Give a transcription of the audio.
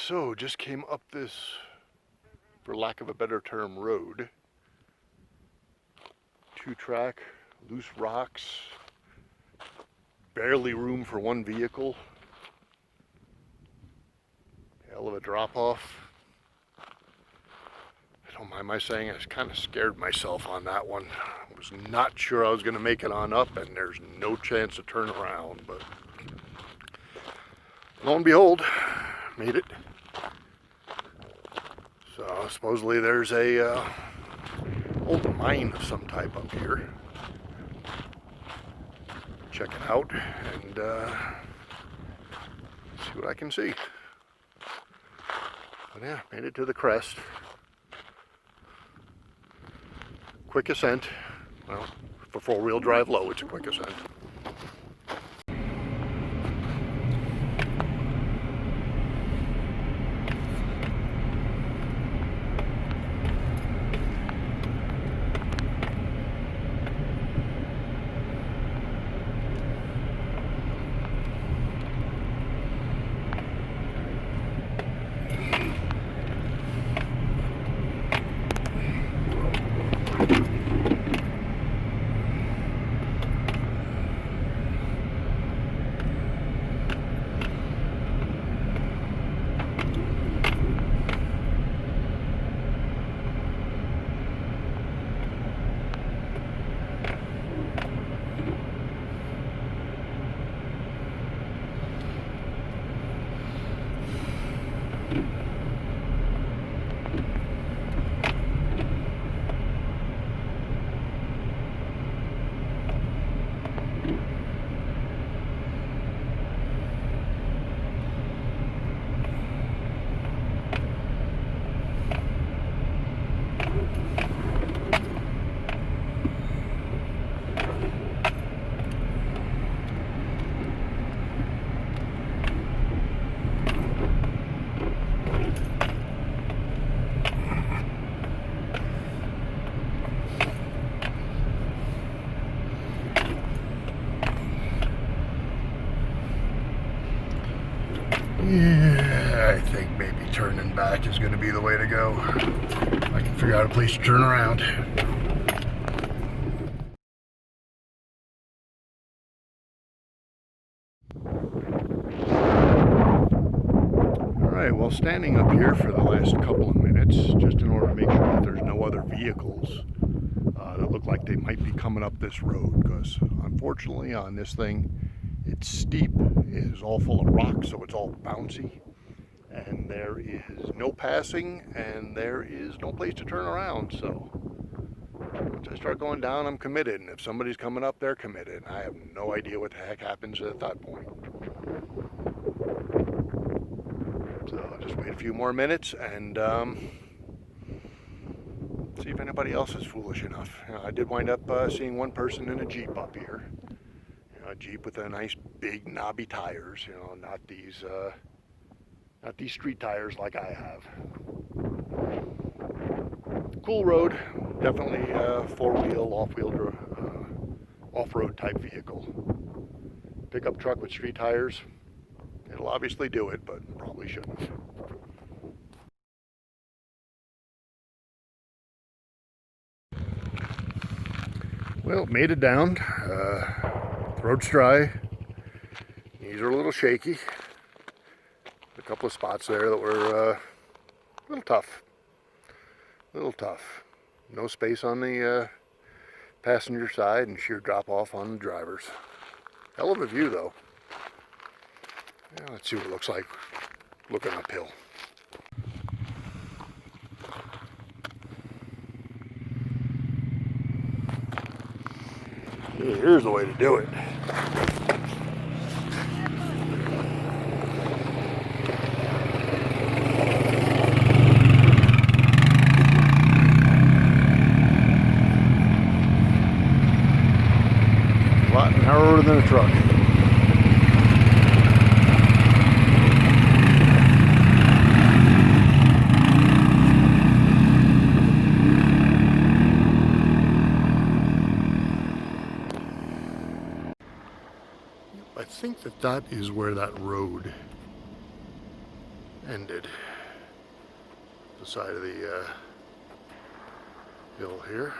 So just came up this, for lack of a better term, road. 2-track, loose rocks, barely room for one vehicle. Hell of a drop off. Don't mind my saying, I kind of scared myself on that one. I was not sure I was going to make it on up, and there's no chance to turn around, but lo and behold, made it. So supposedly there's a old mine of some type up here. Check it out and see what I can see. But yeah, made it to the crest. Quick ascent. Well, for 4-wheel drive low, it's a quick ascent. Yeah, I think maybe turning back is going to be the way to go. I can figure out a place to turn around. Alright, well, standing up here for the last couple of minutes, just in order to make sure that there's no other vehicles that look like they might be coming up this road, because unfortunately on this thing, it's steep, it is all full of rocks, so it's all bouncy. And there is no passing, and there is no place to turn around. So once I start going down, I'm committed. And if somebody's coming up, they're committed. I have no idea what the heck happens at that point. So I'll just wait a few more minutes and see if anybody else is foolish enough. You know, I did wind up seeing one person in a Jeep up here. You know, a Jeep with a nice big knobby tires. You know, not these street tires like I have. Cool road, definitely a 4-wheel, off-road type vehicle. Pickup truck with street tires, it'll obviously do it, but probably shouldn't. Well, made it down. The road's dry. Knees are a little shaky. A couple of spots there that were a little tough. No space on the passenger side and sheer drop off on the driver's. Hell of a view though. Yeah, let's see what it looks like looking uphill. Here's the way to do it. A lot narrower than a truck. I think that is where that road ended. The side of the hill here.